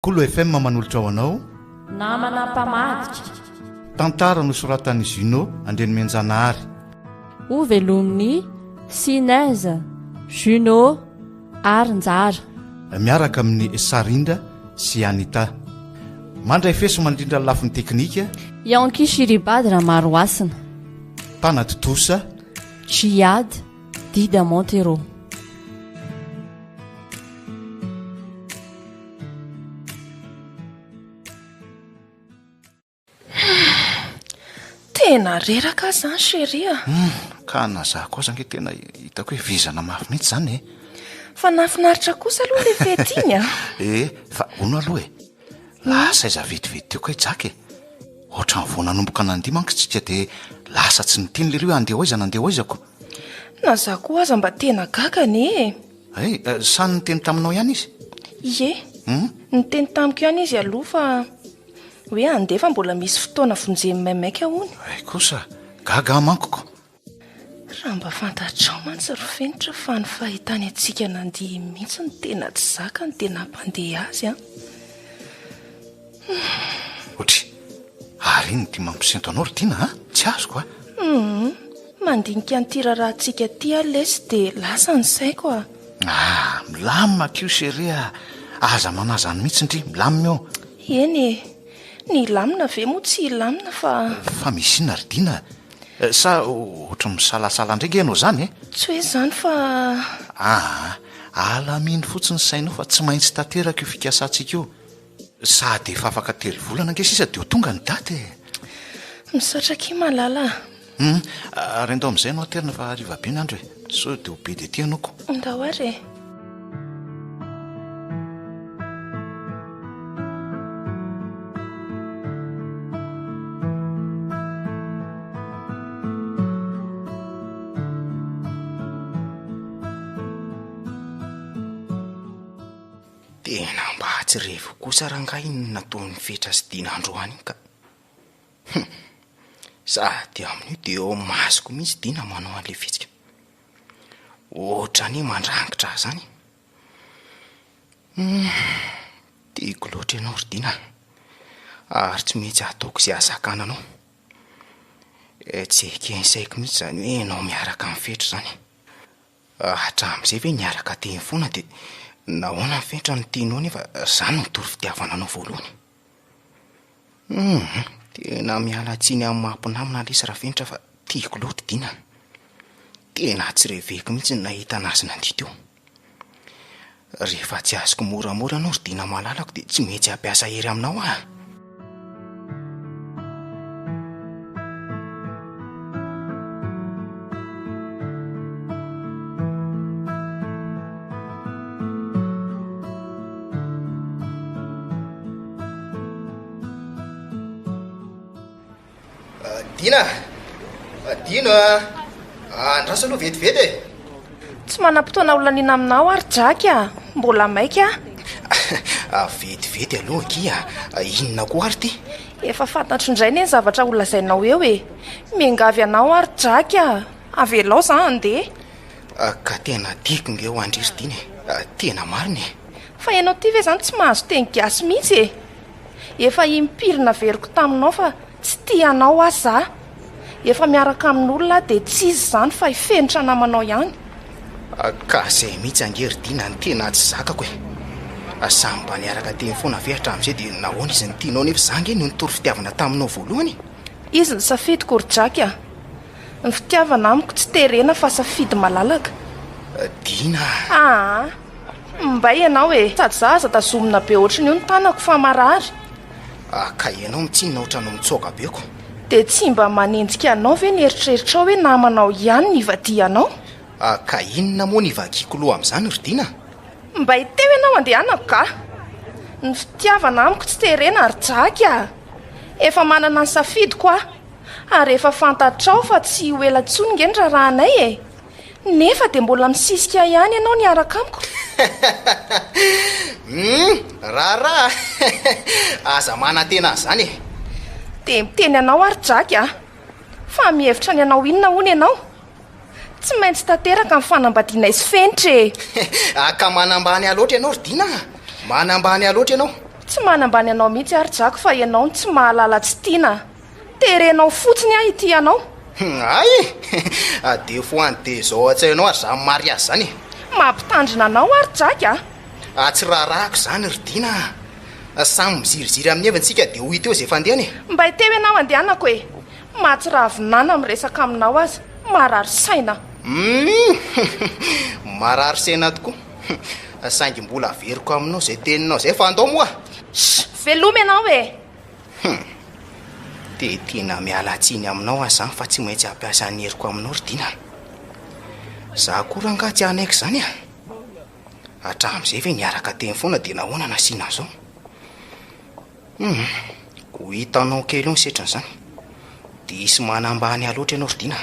Kolo FM manolotra ho anao namana mpamaditra tantara nosoratan'i Zino Andrenimenjanahary ho velomin'ny Sinaiza Juno Arinjara miaraka amin'ny Sarindra sy Anita mandray feso mandrindra ny lafin'ny teknika Yankishiribady Ramaroasina Panatotosa Giad Dida Montero. Tena reraka zany sheria. Ka nazaha kosa nge tena hitako hoe vizana mafy mihitsy zany e. Fa nafinaritra kosa aloha le fety iny a. Fa ono aloha e. Lasa iza vetivety teo ka hijaka e. Ohatran'ny vao nanomboka nandihy manko tsika de lasa tsy niteny lereo andeha hoaiza nandeha hoaizako. Nazaha koa aza mba tena gagany e. Sany niteny taminao ihany izy? Ie. Niteny tamiko ihany izy aloha fa hoe andefa mbola misy fotoana vonjeny maimaika hony. Kosa gaga mankoko. Raha mba fantatrao mantsy rofenitra fa ny fahitany atsika nandihy mihitsy ny tena tsy zaka ny tena mpandeha azy a. Otry, ary iny ty mampisento anao Rodina ha? Tsy azoko a? Mandinika an'ity rahantsika ty lesy de lasa ny saiko a. Milamina kio sheria. Aza manaza ny mihitsy ndry milamina eo. Eny e. Ny lamina ve moa tsy lamina fa misy ina Rodina. Sa ohatra misalasala ndraiky ianao zany e? Tsy hoe zany fa alaminy fotsiny sainao fa tsy maintsy tanteraka io fikasantsika io. Sady efa afaka 3 volana ange sisa de ho tonga ny daty e. Misaotra ki malala. Rendo amin'izay no aterina fa hariva be ny andro e. So de ho be de ty anoko. Ndao ary e. Tena mba tsy revo kosa rangahy iny nataony fetra sy dinandro any ka. Sady amin'io de eo masoko mihitsy dina manao an'le fitsika. Ohatrany mandrangitra zany. Tiako loatra ianao Rodina. Ary tsy metsy ataoko izay azakananao. Tsy ekensaiko mihitsy zany hoe ianao miaraka amin'ny fetra zany. Hatramin'izay ve niaraka teny foana de nahoana ny fetra ny tianao nefa zany no tory fitiavana anao voalohany. Tena miala tsiny amin'ny mahampinamina lesy raha fenitra fa tiako loatra Dina. Tena tsy reveko mihitsy ny nahita anazy nandihy teo. Rehefa tsy azoko moramora anao Rodina malalako de tsy metsy hampiasa hery aminao a. Dina andraso aloha vetivety e. Tsy manam-potoana olanina aminao ary draky a. Mbola maika Vetivety aloha kia. Inona koa ary ty? Efa fantatro indray ny zavatra olazainao eo e. Miangavy anao ary draky a. Avelao za andeha. Ka tena tiako nge ho andry Rodina e. Tena marina e. Fa ianao ty ve zany tsy mahazo teny gasy mihitsy e. Efa impirina veriko taminao fa tsy tianao azy za. Efa miaraka amin'olona de tsy izy zany fa ifenitra namanao ihany. Ka zay mihitsy ange Rodina ny tena tsy zakako e. Samy mba niaraka teny foana ve hatramin'izay de nahoana izy ny tianao nefa za nge no nitory fitiavana taminao voalohany. Izy ny safidiko Draky a. Ny fitiavana amiko tsy terena fa safidy malalaka. Dina. Mbay ianao e. Sady za aza tazomina be ohatrany io ny tanako fa marary. Ka ianao mitsinona ohatranao mitsoaka beko. De tsy mba manenjika anao ve ny eritreritrao hoe namanao ihany ny ivadianao? Ka inona moa ny vakiako loha amin'izany Rodina? Mbay teo ianao andehanako ka. Ny fitiavana amiko tsy terena ary Draky a. Efa manana ny safidiko a. Ary efa fantatrao fa tsy ho ela tsony nge ny rahanay e. Nefa de mbola misisika ihany ianao ny araka amiko. Rara. Aza manantena zany e. De miteny anao ary Draky a. Fa mihevitra ny anao inona hono ianao? Tsy maintsy tanteraka ny fanambadiana izy fenitra e. Ka manambany aloatra ianao Rodina. Manambany aloatra ianao. tsy manambany anao mihitsy ary jako fa ianao n tsy mahalala tsy tiana terenao fotsiny aho ity ianao ay de foany de zao atsainao ary za mary azy zany mampitandrina anao ary jaky tsy raharahako zany ridina samy miziriziry amin'ny evantsika de ho iteo zay fandehany mba iteo ianao andehanako e mahatsiravinana miresaka aminao azy marary saina marary saina tokoa saingy mbola averiko aminao zay teninao zay fa andao moa velomy ianao e de tena mialatsiny aminao azy zany fa tsy maintsy ampiasa ny heriko aminao ridina za koa nga tsy anaiky zany hatram'izay ve niaraka teny foana de nahoana nasiana zao ho hitanao kely eo ny setrany zany de isy manambany aloatra ianao ridina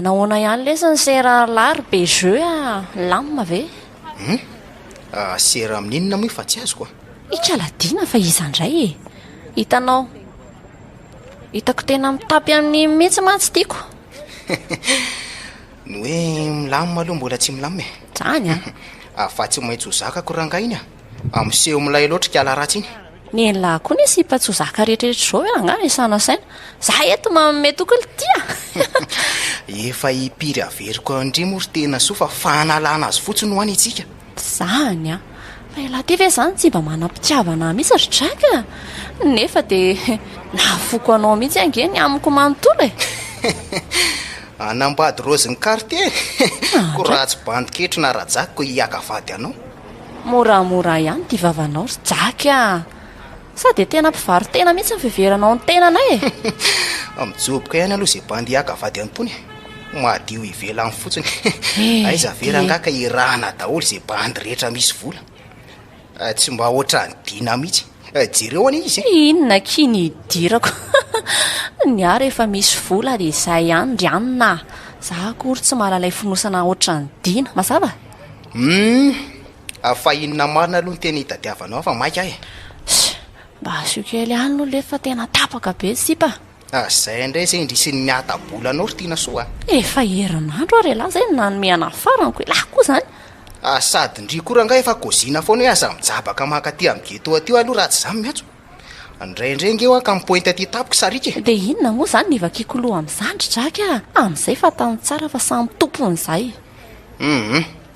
nanahoana ihany lesany sera lary be jeu lamma ve sera amin'inona moa fa tsy azo koa ikaladiana fa izandray e hitanao hitako tena mitapy amin'ny mihitsy matsy tiako ny hoe milamina aloha mbola tsy milamina zany fa tsy maintsy ho zakako ranga iny amseho milay loatra kala ratsy iny ny enlahy koa ny sipa tsy ho zaka rehetrarehetra zao hoe anga isana saina za eto maome tokony tia efa hipiry averiko andrimory tena so fa fanalana azy fotsiny ho any itsika zany fa elahy ty ve zany tsy mba manam-pitiavana mihitsy ry draka nefa de nafoko anao mihitsy ange ny amiko manontolo anambady rozy ny quartier ko raha tsy bandiketry na raha-jakiko hiakavady anao moramora ihany ty vavanao ry jaka sady tena mpivary tena mihitsy nyfiveranao ny tenanay mijoboka ihany aloha zay bandy hiakavady antony madio ivela amin'ny fotsiny aiza verangaka irahana daholo zay bandy rehetra misy vola tsy mba oatra ny dina mihitsy jereo any izy inona kiny idirako ny ary efa misy vola de izay ihany ryanina za akory tsy mahalalay finosana oatra ny dina mazava fa inona marina aloha ny tena hitadiavanao fa maika ahy mba asio kely ihany no lefa tena tapaka be sipa zay indray zay indrisy ny miatabolanao ry tiana soa efa herinandro ary lahy zay nanomehana faranko lahy koa zany sady ndry koranga efa kozina foana hoe aza mijabaka makaty am'geto ateo aloha raha tsy zany miatso andraindray ngeo ka mipointy aty tapoko sarika de inona moa zany nivakiko loha am'zandry draka am'izay fa tany tsara fa samy tompon'izay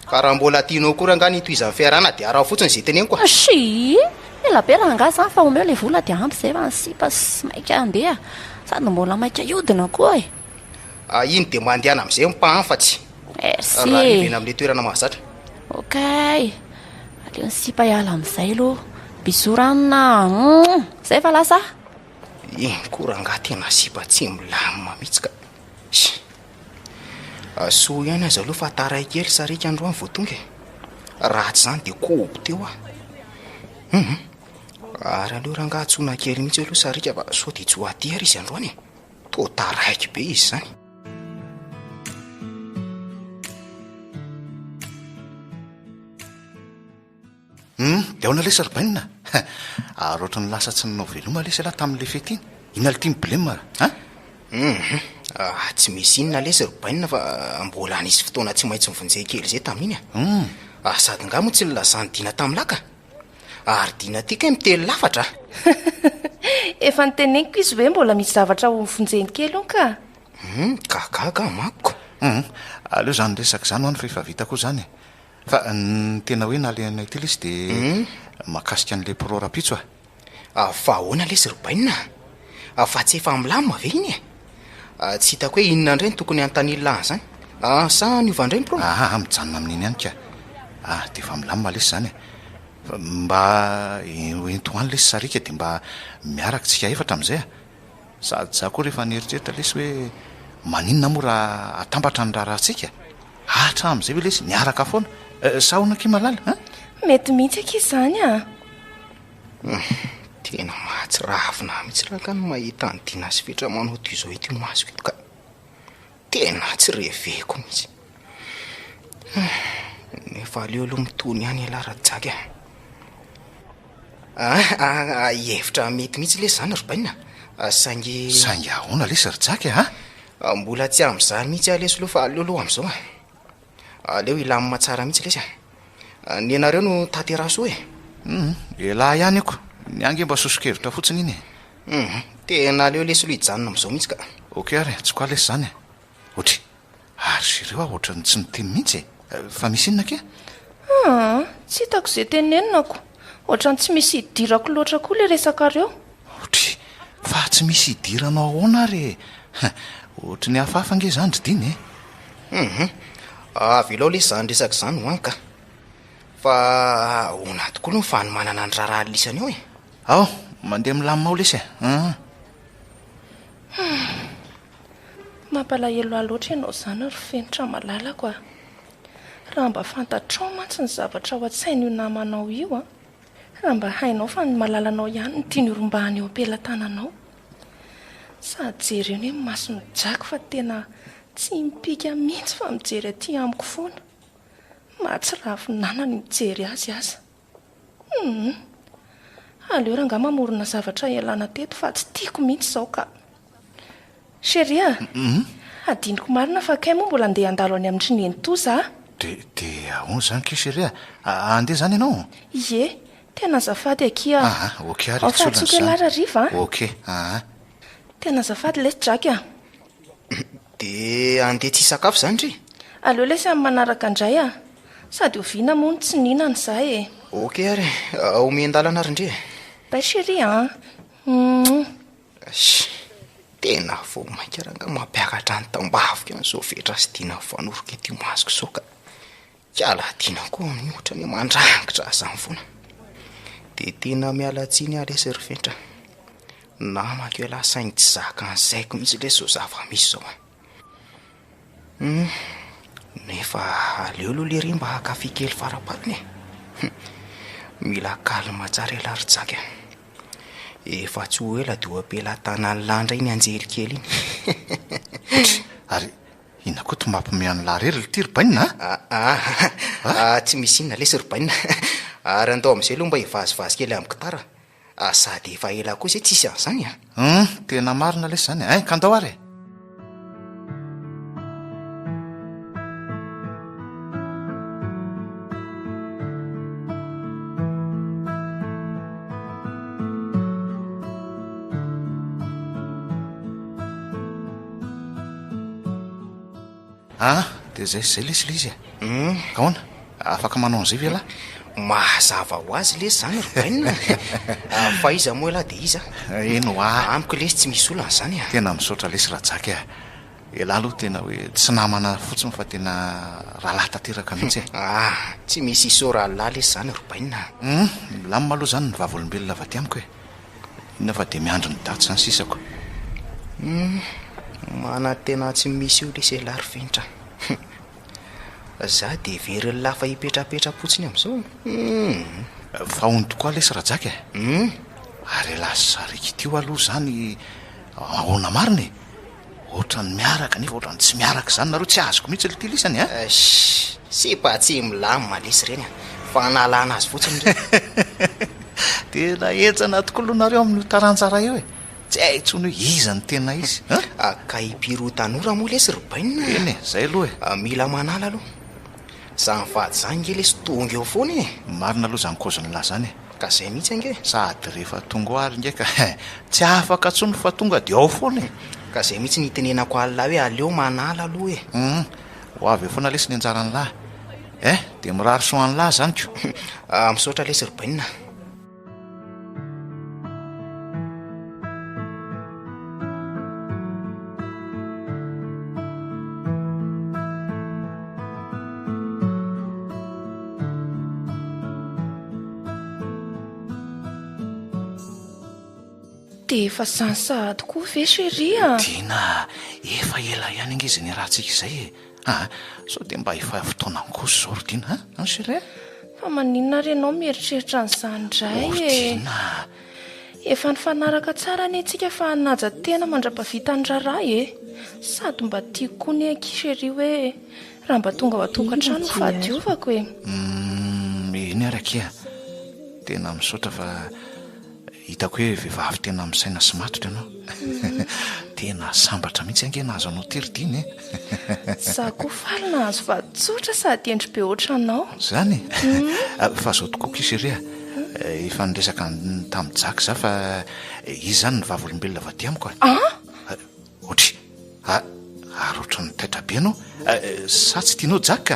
ka raha mbola tianao koranga ny toizan'ny fiarana de araha fotsiny zay teneny koa si elaberanga zany fa omeo le vola de ampy zay fa nysipa sy maika andeha sady mbola maika iodina koa iny de mandehana am'izay mipahafatsy merci raha nivena am'le toerana mahazatra okay aleo ny sipa iala am'izay aloha bisoranina zay fa lasa koranga tena sipa tsy milamina mihitsy ka so ihany azy aloha fa taray kely sarika androany voatonga raha tsy zany de kobo teo ary aleo ranga atsona kely mihitsy aloha sarika fa so de tsy ho aty ary izy androany to taraiky be izy zany de aona lesa rybainina ary oatra ny lasa tsy nanao veloma lesa lahy tamin'le fety iny ina le tia miblema tsy misy inona lesy rybainina fa mbola nisy fotoana tsy maintsy mivonjay kely zay tamin'iny sady nga mo tsy nylazany dina tamilaka ary dina tika mitely lafatra efa nyteneniko izy hoe mbola misy zavatra ho mifonjeny kely on ka gaga makoko aleo zany resaka zany ho any fa efa vita koa zany fa ny tena hoe naleanay telo izy de mahakasika an'le prorapitso fa ahoana lesy rybainina fa tsy efa milamina ve iny tsy hitako hoe inona indray ny tokony antanilany zany sa niovandray ny pro mijanona amin'iny ihany ka de efa milamina lesy zany mba entoany lesy sarika de mba miaraka tsika efatra am'izay sady za koa rehefa nieritreritra lesy hoe maninona moa raha atambatra ny raharahantsika hatra am'izay hoe lesy miaraka foana saonaki malala mety mihitsy ak izy zany tena mahatsiravina mihitsy raha ka no mahita ny dina sy fetra manao toy izao ety masoko eto ka tena tsy reveko mihitsy nefa aleo aloha mitony ihany alaradjaka hevitra mety mihitsy le zany robaina saingy ahoana lesy rjaka mbola tsy am'izany mihitsy alesy loha fa aleoloha am'izao aleo ilamina tsara mihitsy lesy ny anareo no tateraso e elahy ihany ako ny ange mba sosokevitra fotsiny iny tena aleo lesy loha hijanona am'izao mihitsy ka ok ary tsy koa lesy zany ohatra ary sy ireo ohatrany tsy miteny mihitsy fa misy inona ke tsy hitako izay tenenonako ohatrany tsy misy hidirako loatra koa le resakareo ohatra fa tsy misy hidiranao ahoana ary ohatra ny hafahafa nge zany ry diny avy ilao lesy zany resaka izany ho any ka fa ona tokoa aloha ny fanomanana ny raharaha lisany ao ao mandeha milamina ao lesy mampalahelo loatra ianao zany ry fenitra malalako raha mba fantatrao mantsy ny zavatra ao an-tsaina io namanao io raha mba hainao fa ny malalanao ihany ny tiany orombahany eo ampelantananao sady jery eny hoe masony jako fa tena tsy mipika mihitsy fa mijery aty amiko foana mahatsiravinana ny mijery azy aza aleo raha nga mamorona zavatra ialana teto fa tsy tiako mihitsy izao ka sheria adiniko marina fa kay moa mbola andeha andalo any amin'ny trineny za de ahoana zany ke sheria andeha zany ianao ie tena zafady akia ok ary tsoka lara riva ok tena zafady lesy draky de andeha tsy sakafo zany ry aleo lesy amin'ny manaraka indray sady oviana moa ny tsy ninany zahay ok ary omendalana ary ndre ba chéri tena vo mainkaranga mampiakatra ny tambavika n'izao vetra sy tiana fanoroka ety mazoko izao ka kiala tiana koa amin'ny ohatra ny mandrangitra azany foana de tena mialatsiny alesy ry ventra namako ela saingy tsy zaka an'zaiko mihitsy le zao zava-misy zao nefa aleo aloha le ry mba hakafi kely farapariny mila kalma tsara elaryjaka efa tsy ho ela de ho ampela-tana ny landra iny anjely kely iny ary ina koa to mampimeany larery le ty rybainina tsy misy inona lesy rybainina ary andao am'izay aloha mba hivazivazy kely amin'ny gitara sady efa ela koa zay tsisy an'izany tena marina lesy zany ka andao ary de zay lesy le izy kahoana afaka manao an'izay ve lahy mahazava ho azy lesy zany rybainina fa iza moa elahy de iza eno amiko lesy tsy misy olana zany tena misaotra lesy rahajaky elahy aloha tena hoe tsy namana fotsiny fa tena rahalahy tanteraka mihitsy tsy misy isoralahy lesy zany rybainina milamima aloha zany ny vavolombelona avy aty amiko inona fa de miandro ny daty zany sisako mana tena tsy misy io lesy elahy ry fenitra za de very ny lafa hipetrapetra-potsiny am'izao fa ony tokoa lesy rahajaky ary elahy sarika tio aloha zany ahoana marina ohatra ny miaraka nefa ohatrany tsy miaraka zany nareo tsy azoko mihitsy le ty lisany sy pa tsy milamima lesy reny fa nalana azy fotsiny re tena etsana tokoa aloha nareo amin'ny taranjara io tsy haitsony hoe iza ny tena izy ka hipiro tanora moa lesy rybainina eny zay aloha mila manala aloha zany vady zany nge lesy tonga eo foana marina aloha zany kaoziny lahy zany ka zay mihitsy ange sady rehefa tonga o ary ndraika tsy afaka tsony fa tonga de ao foana ka zay mihitsy nitenenako alilahy hoe aleo manala aloha ho avy eo foana lesy ny anjarany lahy de mirary soany lahy zany ko misaotra lesy rybainina de efa sansahady koa ve sheria dina efa ela ihany ange izy ny rahantsika izay sao de mba efa fotoanankoso zao ry dina sheria fa maninona renao mieritreritra n'izany ndray dina efa ny fanaraka tsara ny antsika fa hanaja tena mandrapavita ny raharaha sady mba tiako koa ny anki sheria hoe raha mba tonga ao atokantrano ny fahadiovako e. iny arakia tena misaotra fa hitako hoe vehivavy tena misaina sy matotra ianao tena sambatra mihitsy ange nahazo anao teridiny za koa faly nahazo vatsotra sady endry be oatra anao zany fa zao tokoa izy rea efa niresaka tamin'ny jaka za fa izy zany ny vavolombelona vaty amiko ohatry ary oatra ny taitra be anao sa tsy tianao jaka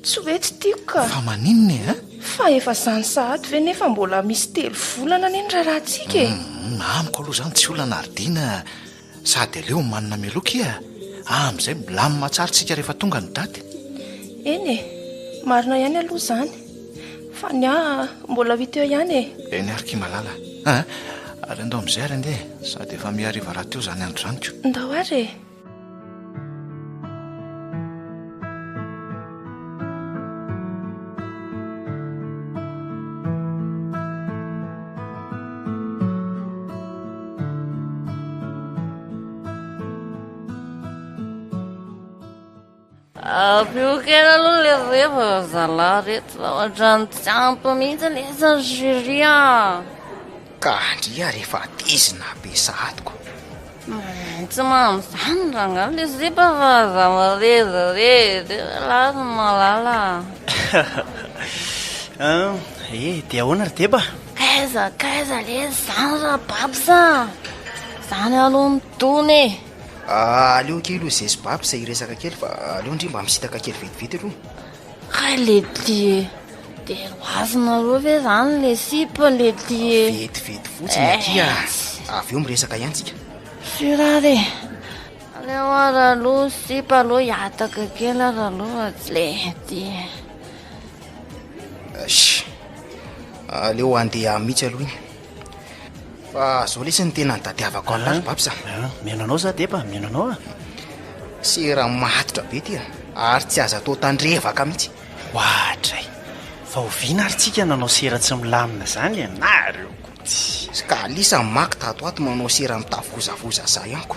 tsy hoe tsy tiako ka fa maninona fa efa zany sahady ve nefa mbola misy 3 volana ny rarantsika e amiko aloha zany tsy olona naridina sady aleo manana meloka am'izay milamina tsaritsika rehefa tonga ny daty eny e marina ihany aloha zany fa ny mbola viteo ihany eny ariky malala ary andao am'izay ary ande sady efa miariva raha teo zany andro zaniko ndao ary e Piokela aloha le rehefa zalahy reto ohatrany tsampo mihitsy le sageria ka andria rehefa tezina be sahadiko tsy mamizany raha ngano le zepa fa zamarezaredy lasa malala dia ahoana ry deba kaiza le zany raha babsa zany aloha mitony aleo kely aloha zay sy baby izay iresaka kely fa aleo ndri mba misitaka kely vetivety aloha kay le tie de roazina aloha ve zany le sipa le tie vetivety fotsiny atia avy eo miresaka ihany tsika sirary le oara aloha sipa aloha hiataka kely ary aloha tsy le tie aleo andeha mihitsy aloha iny fa zao lesy ny tena ny tadiavako alazy babsa miananao za deba miananao sy raha matotra be tya ary tsy aza atao tandrevaka mihitsy ohatray fa oviana ary tsika nanao sera tsy milamina zany nareo kotsy ka lisa maky tato ato manao sera mitavozavoza za ihanyko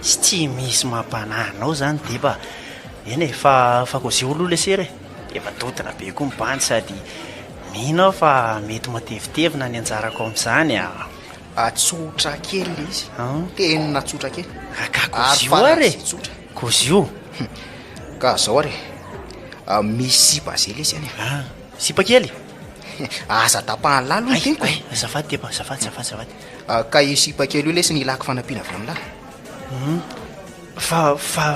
sy tsy misy mampanahinao zany deba eny e fa koa oloha le sera efa dodina be koa mibany sady mihina aho fa mety matevitevina ny anjarako amin'izany tsotra kely le izy tena tsotra kely kakozio ary tsotra kozio ka zao ary misy sipa zay lesy any sipa kely aza tapahany lalo ny teniko azafady deba azafady ka io sipa kely io lesy ny ilako fanampiana avy amin'ny lahy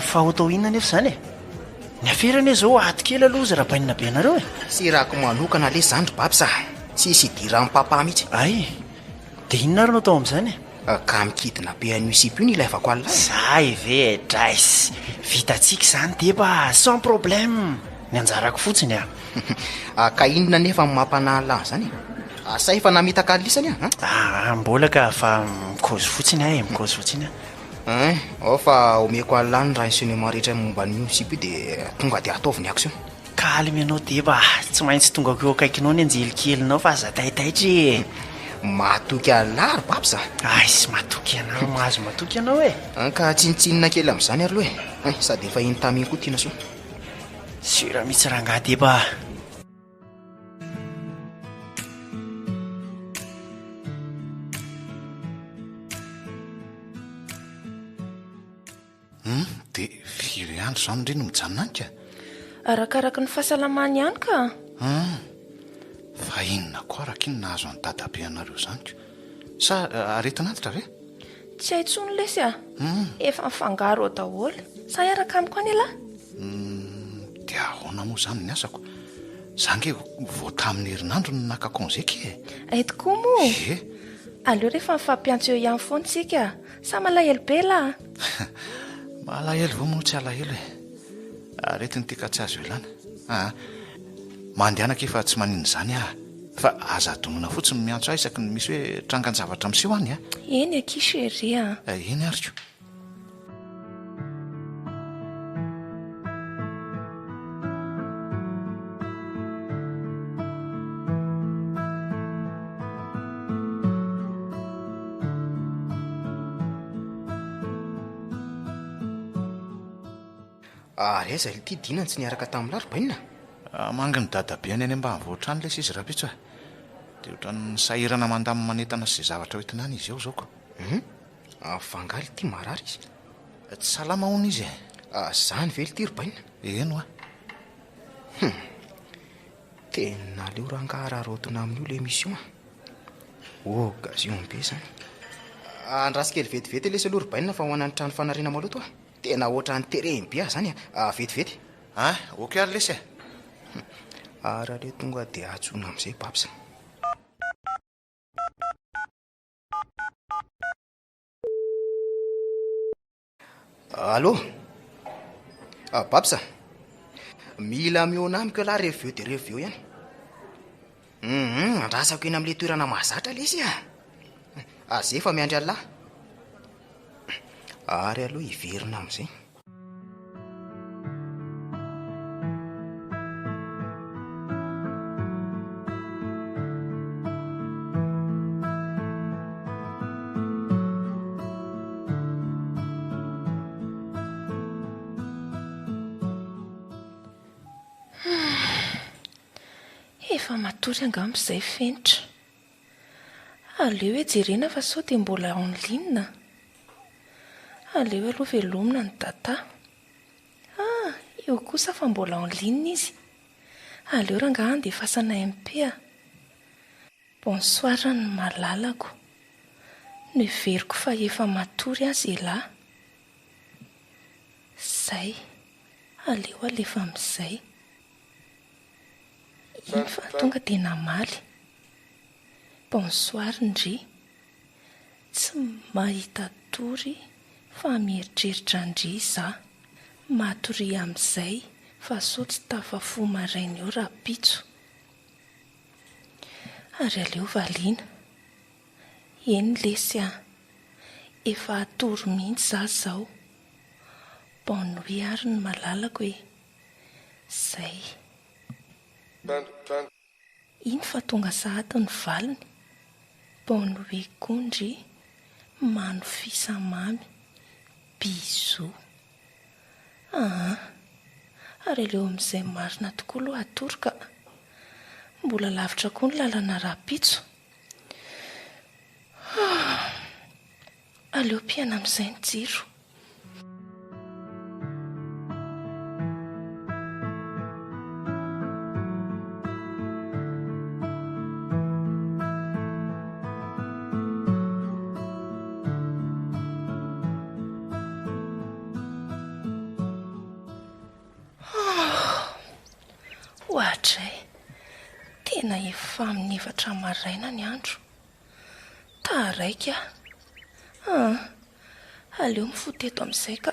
fa ho tao inona nefa zany ny aferany zao aty kely aloha za raha bainina be anareo sy rahako manokana lesy zany ry babsa tsisy hidiran'ny papa mihitsy dia inona ary no atao amin'izany ka mikidina be an'io sipa io ny ilaivako alina zay ve drais vitatsika izany deba sans problème ny anjarako fotsiny ka inona nefa mampanahy lahy zany sa efa namitaka lisany mbola ka fa mikozy fotsiny mikozy fotsiny ao fa omeko alany raha isenema rehetra momba n'io sipa io dia tonga dia ataoviny ako sio kalmy ianao deba tsy maintsy tongako eo akaikinao ny anjelikelinao fa aza taitaitry matoky alary babsa sy matoky anao mahazo matoky ianao ka tsinitsinina kely amin'izany ary loha sady efa iny taminy koa tiana so sura mihitsy rangahy deba dia firy andro zany ndre no mijanona any ka arakaraka ny fahasalamany ihany ka fa inona koa araka iny nahazo any dadabe anareo zanyko sa aretinantitra ve tsy haintsony lesy efa mifangaro ao daholy sa iaraka amiko any lahy dia ahoana moa zany ny asako zange vo tamin'ny herinandro no nakakonzeka tokoa moa aleo rehefa mifampiantso eo ihany foantsika sa malahelo be lahy malahelo vo moa tsy alahelo aretiny tika tsy azo elana mandehanaka efa tsy manino zany fa aza adonona fotsiny miantso ahy isaky ny misy hoe trangan-javatra miseho any eny akishery eny ariko ary aiza ty dinany tsy niaraka tamin'ny larobaina mangy ny dadabe any any mba nvoatrany lesy izy rapitso a dia ohatrany sahirana mandamy manentana sy zay zavatra hoentinany izy eo zaoko fangaly ty marary izy tsy salama hona izy zany vely ty robaina eno a tena leo rangahararotona amin'io le émission occasion be zany andrasy kely vetivety lesy aloha robaina fa hoanany trano fanariana maloto tena ohatrany tereny be zany vetivety oky ary lesy raha le tonga dia atsona amin'izay babsa allo babsa mila miona amiko laha reveo de reveo ihany andrasako eny amin'le toerana mahazatra lesy zay fa miandry alahy ary aloha hiverina amin'izay efa matory angamb'izay fenitra aleo hoe jerena fa sao dia mbola en ligne aleo aloha velomina ny data io kosa fa mbola en ligne izy aleo rangaha andefasana MP bonsoir ny malalako no iveriko fa efa matory azy lahy zay aleo alefa amin'izay iny fa tonga dia namaly bonsoir ndry tsy mahita tory fa mieritreritra ndry za matory amin'izay fa sao tsy tafafo maraina eo raha pitso ary aleo valiana eny lesy efa atory mihitsy za zao bonne nuit ary ny malalako hoe zay iny fa tonga sahady ny valiny bonne nuit kondry mano fisamamy bisou ary aleo amin'izay marina tokoa aloha atory ka mbola lavitra koa ny lalana raha-pitso aleo mpiana amin'izay ny jiro ohatray tena efa amin'ny efatra maraina ny andro taraika aleo mifoteto amin'izay ka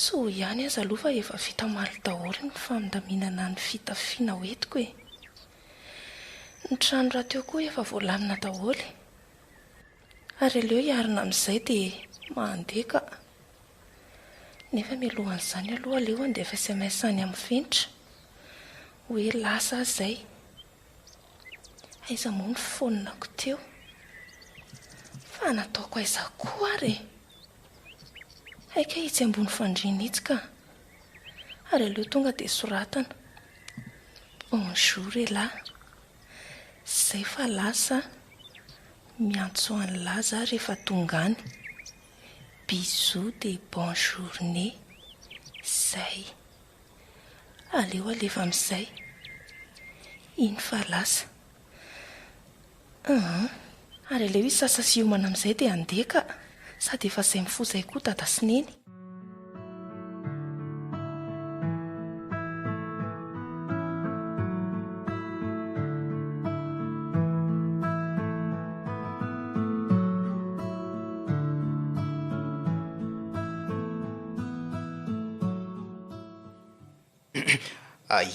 so ihany aza aloha fa efa vita maly daholo ny famindaminana ny fitafiana hoetiko ny trano raha teo koa efa voalamina daholo ary aleo hiarina amin'izay dia mandeha ka nefa milohan'izany aloha aleo andefa SMS any amin'ny fenitra hoe lasa zay aiza moa ny fononako teo fa nataoko aiza koa ary aika itsy ambony fandriana itsy ka ary aleo tonga dia soratana bonjour elahy zay fa lasa miantso any laza rehefa tonga any bisou de bonjour né zay aleo alefa amin'izay iny fa lasa ary aleo izy sasa sy homana amin'izay dia andeha ka sady efa izay mifozay koa dada sineny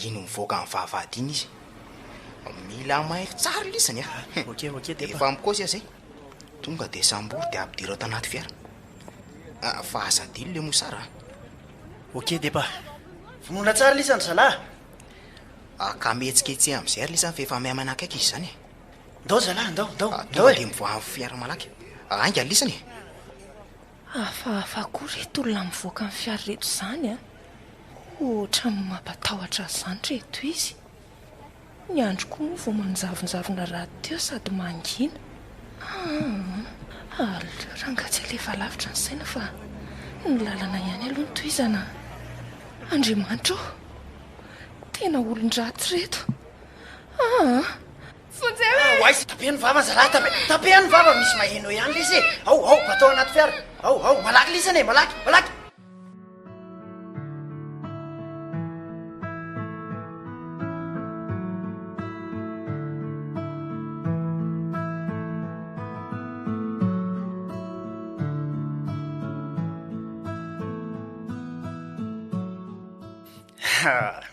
ino mivoaka amin'ny vahavady iny izy mila mahery tsara lisany efa mikosy zay tonga dia sambory dia abidiro tanaty fiara fa azadilo le mosara oke deba vonoina tsara lisany zalahy ka metsiketsy amin'izay ary lisany fa efa mihay manakaiky izy zany ndao zalahy ndao tonga dia mivoa amin'ny fiara malaky ainga lisany afahafa koa reto olona mivoaka amin'ny fiara reto izany ohatra ny mampatahotra zany reto izy. Ny andro koa moa vao manjavonjavona radio sady mangina. Ranga tsy alefa lavitra ny saina fa ny lalana ihany aloha ny toizana. Andriamanitra ô, tena olon-draty reto. Oay, tapehany vava zala, tapehany vava, misy maheno ihany lizy. Ao, batao anaty fiara. Ao, malaky lisany, malaky.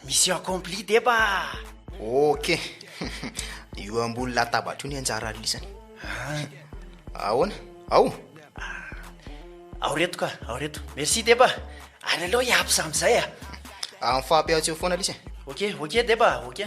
Mission accomplie deba. Ok. Io ambony latabatra io ny anjara lisany. Ahoana? Ao reto ka, ao reto. Merci deba. Any aloha hiapsa amizay a. Amin'ny fampiatseo foana lisy. Ok deba, ok.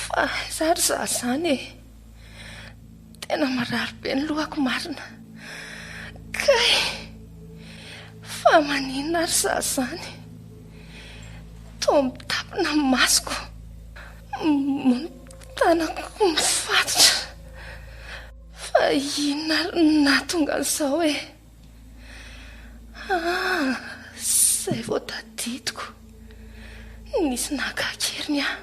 Fa zary za zany tena marary be ny lohako marina. Kay fa maninona ary za zany to mitapina masoko tanako mifatotra. Fa inona ary nahatonga an'izao e? Zay vao tadidiko nisy nakakeriny aho.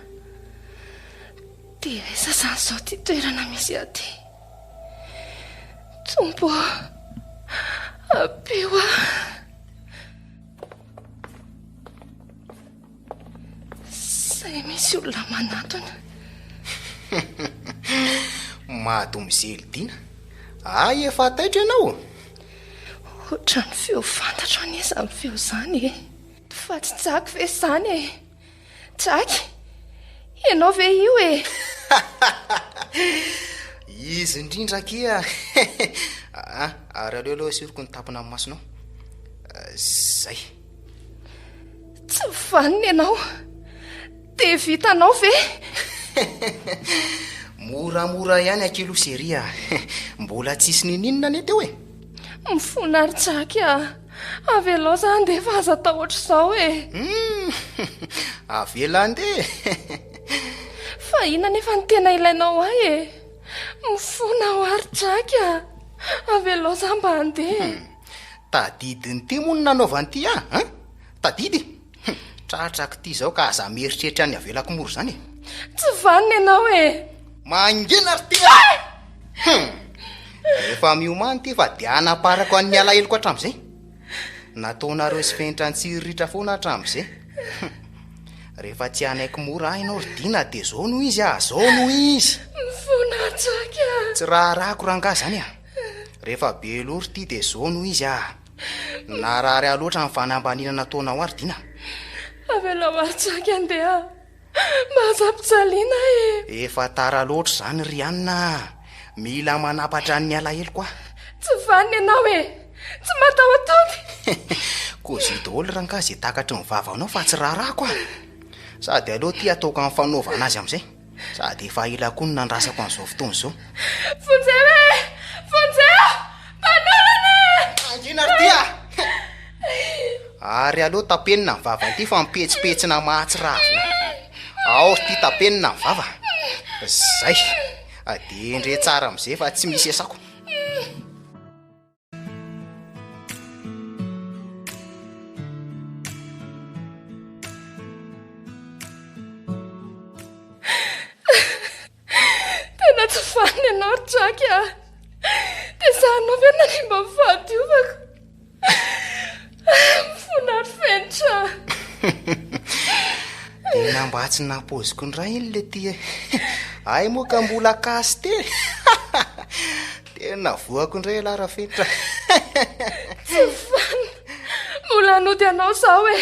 Dia aiza zany izao ty toerana misy aty? Tombo apeo aho. Zay misy olona manatona. Mahadomy zelodina. Efa taitra ianao. Ohatra ny feo fantatra an'iza ny feo zany e. Fa tsy Jaky ve zany e? Jaky, ianao ve io e? Izy indrindra kia. Ary aleo aloha siriko ny tapina amin'ny masonao. Zay. Tsy vaniny ianao. Dia vitanao ve? Moramora ihany akilo seria. Mbola tsisy nininona ny teo e. Mifona ary Jaky a. Avelao za andefa aza atao ohatr'izao e. Avela andeha. Fa inona nefa ny tena ilainao ahy e? Mifona ho ary Jaky a. Avelao za mba andeha. Tadidiny ty moa no nanaovany ty tadidy. Tratrako ty zao ka aza mieritreritra ny avelako moro zany. Tsy vaniny ianao e. Mangina ary ty. Efa miomany ty fa dia anaparako an'ny alahelo hatramin'izay. Nataonareo sy fenitra ny tsiriritra foana hatramin'izay. Rehefa tsy anaiko mora ianao dina dia zao no izy zao no izy. Mifona Jaky a. Tsy raharahako ranga zany rehefa be lory ty dia zao no izy narary aloatra ny fanambanina nataonao ary dina. Avelao ary Jaky andeha. Mahazapijaliana e. Efa tara loatra zany Rianina. Mila manapatra ny alahelo koa. Tsy vaniny ianao e. Tsy matahotoky. Kozy daholo ranga zay takatry ny vavanao fa tsy raharahako sady aloha ty ataoko amin'ny fanaovana azy amin'izay. Sady efa ila koa no nandrasako an'izao fotoana izao. Fonjeo e! Fonjeo! Manolona! Angina ary ty ary aloha tapenina ny vava ty fa mipetsipetsina mahatsiravina. Ao ty tapenina ny vava. Zay. Dia ndre tsara amin'izay fa tsy misy esako. Tena tsy vaniny ianao Jaky a. Dia zahanao ve na ny mba mivadiovako? Mifona ary fenitra. Tena mba tsy napoziko ny ray iny le ty ay moa ka mbola kasy tely. Tena voako indray lara fenitra. Tsy vaniny. Mbola hanody anao zao e.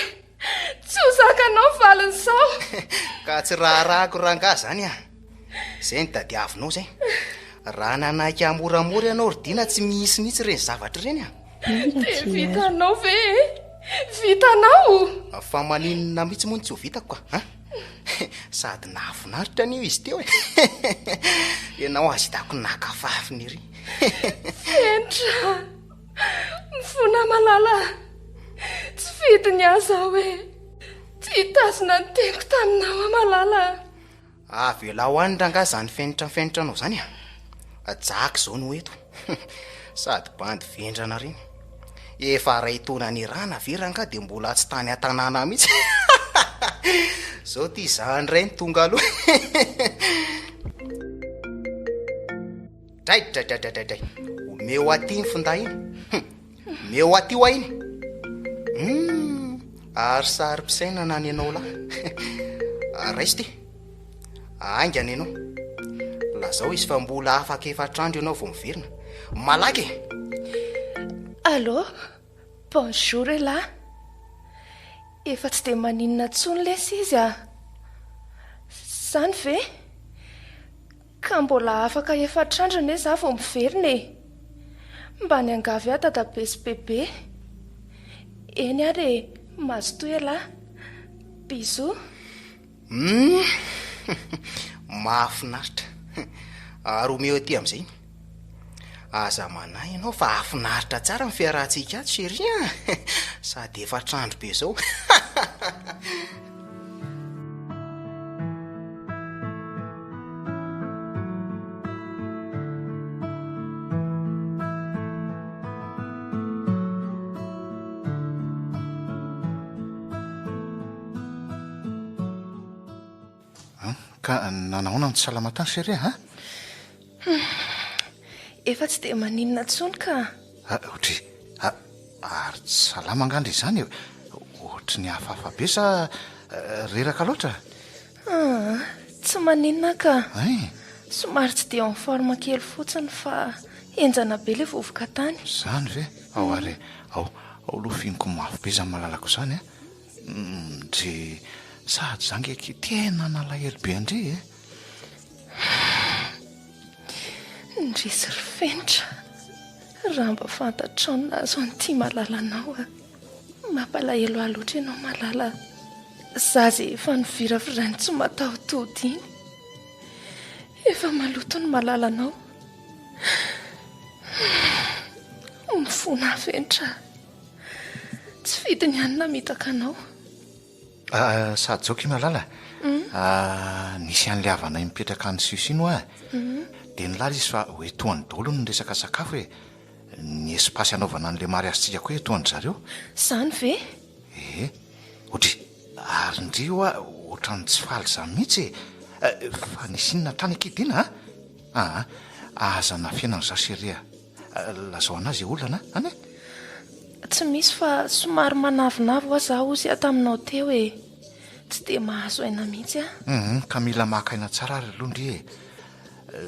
Tsy ho zakanao valiny zao. Ka tsy raharahako ranga zany Zay ny dadiavinao zay. raha nanaiky amoramora ianao ridina tsy misy mihitsy reny zavatra ireny a. De vitanao ve? Vitanao? Fa maninona mihitsy moa ny tsy ho vitako ka sady nahafinaritra an'io izy teo ianao azy hitako nakafafiny ery. Fentra mifona malala, tsy vidiny aza hoe tsy hitazona ny teniko taminao a malala. Avela ho any ranga zany fenitranao zany a jak zao no eto sady bandy vendrana reny efa ray taona ny rana ve ranga de mbola tsy tany an-tanàna mihitsy zao ty zany ray ny tonga aloha dray omeo aty ny finday iny meo aty ho iny ary sary mpisaina nany ianao lahy raisy ty aingany ianao lazao izy fa mbola afaka efatrandro ianao vao miverina malaky. Allô, bonjour elahy. Efa tsy de maninona tsony lesy izy a. Zany ve? Ka mbola afaka efatrandro ane za vao miverina e. Mba ny angavy a dadabe sy bebe. Eny ary mazotoa elahy. Bisous. Mahafinaritra ary omeo aty amin'izay aza manahy ianao fa afinaritra tsara ny fiarahantsika ato chéri sady efatrandro be zao. Ka nanahoana ny tsy salamatany chéri Efa tsy de maninona tsony ka. Otry ary tsy salama angandry izany ohatry ny hafahafa be sa reraka loatra? Tsy maninona ka. Ay, Somary tsy de en forme kely fotsiny fa enjana be le vovoka tany. zany ve? Ao ary ao lo finiko mafy be zany malalako zany ndry sady zangeky tena nalahelo be andre Ndrisy ry Fentra, raha mba fantatrao nazo an'ity malalanao a. Mampalahelo aloatra ianao malala. Za ze efa niviravirany tsy mataotody iny. Efa maloto ny malalanao. Mifona Fentra. Tsy vidiny ihany namitaka anao. Sady zao ki malala nisy an'le havana mipetraka ny siosino de nilala izy fa hoetoany daholo ny resaka sakafo ny espasy anaovana an'le mariazintsika koa etoany zareo. Zany ve? Otry ary ndrio ohatrany tsy faly zany mihitsy fa nisinona trany akidina aza na fiainana za chéri lazao anazy olana any Tsy misy fa somary manavinavo aza ozy taminao teo tsy de mahazo aina mihitsy ka mila makaina tsara ary alondry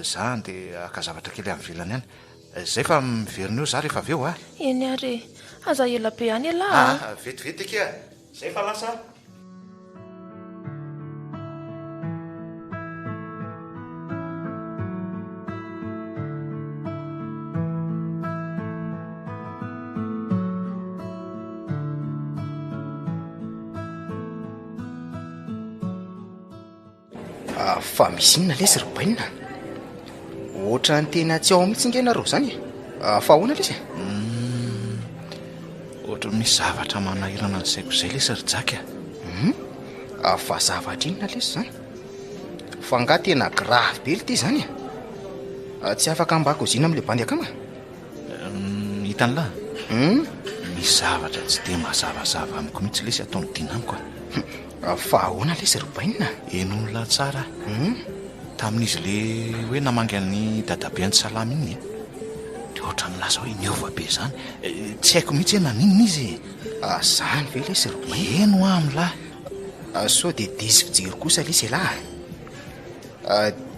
za de aka zavatra kely amin'ny vilany any zay fa miverina eo za rehefa avy eo Eny ary aza ela be any elahy vetivety eke zay fa lasa Fa misy inona lesy rybainina ohatra ny tena tsy ao mihitsy ingenareo zany fa ahoana lesy ohatra misy zavatra manahirana nysaiko zay lesy ry jaky fa zavatra inona lesy zany fa nga tena grave be ly ty zany tsy afaka mbako zina am'le bandy akama hitan'lahy misy zavatra tsy de mazavazava amiko mihitsy lesy ataony dinamiko fa ahoana lesy rybainina enonla tsara tamin'izy le hoe namangy any dadabe any salamy iny de ohatra nylasa hoe niova be zany tsy haiko mihitsy hoe naninona izy zany ve lesy rybaina eno amlahy sao de dizy fijery kosa lesy elahy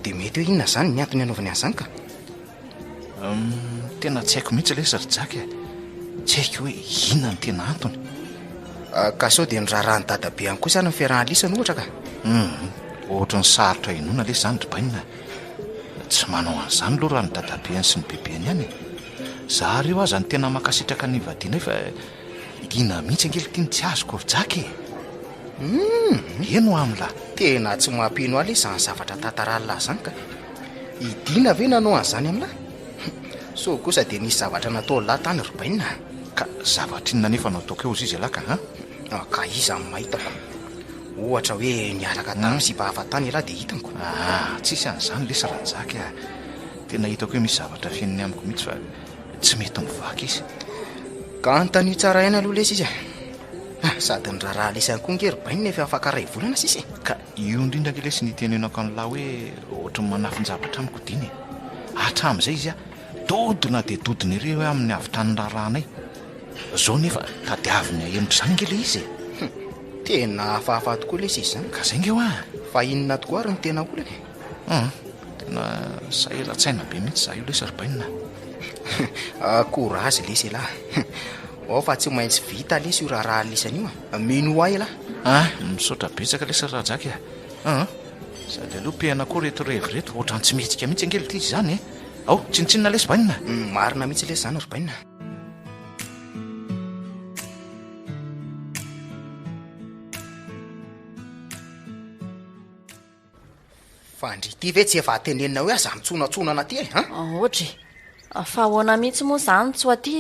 de mety hoe inona zany ny antony anaovany an'izany ka tena tsy haiko mihitsy lesy ry jaky tsy haiko hoe inona ny tena antony ka sao de nirarahany dadabe any koa zany ny fiarahan'lisany ohatra ka ohatra ny sarotra inona lesy zany rybainina tsy manao an'izany aloha raha ny dadabeany sy ny bebeany ihany za reo aza ny tena makasitraka ny vadiana fa ina mihitsy angelitiny tsy azoko jaky eno am'lahy tena tsy mampino aly izany zavatra tantaralahy zany ka idina ve nanao an'izany amin'lahy so kosa dia nisy zavatra natao lahy tany robaina ka zavatra inona nefa nataoko eo izy izy alaka ka iza ny mahitako ohatra hoe niaraka tamin'ny sipahafatany lahy dia hitako tsisy an'izany lesy rajaky tena hitako hoe misy zavatra fiainany amiko mihitsy fa tsy mety mivaky izy ka antanio tsara aina aloha lesy izy sady ny raharaha lesany koa ngerybaina efa afaka ray volana sisy ka io indrindra ke lesy nitenenako an'lahy hoe ohatry ny manafin-javatra amiko diny hatramin'izay izy dodona dia dodina ireo hoe amin'ny avitra ny raharanay zao nefa tadiaviny ahenitra izany nge le izy tena hafahafa tokoa lesy izy zany ka zay nge ho fa inona tokoa ary ny tena olany tena sahiran-tsaina be mihitsy za io lesy rybaina courage lesy lahy ao fa tsy maintsy vita lesy io raharaha lisany io mino ahy lahy misaotra betsaka lesy rajaky sady aloha pehana koa retorevireto ohatrany tsy mihetsika mihitsy angelity izy zany ao tsinitsinina lesy baina marina mihitsy lesy zany rybaina fa ndry ty ve tsy efa atenenina hoe aza mitsonatsonana ty ohatra fa ahoana mihitsy moa zany tsy ho aty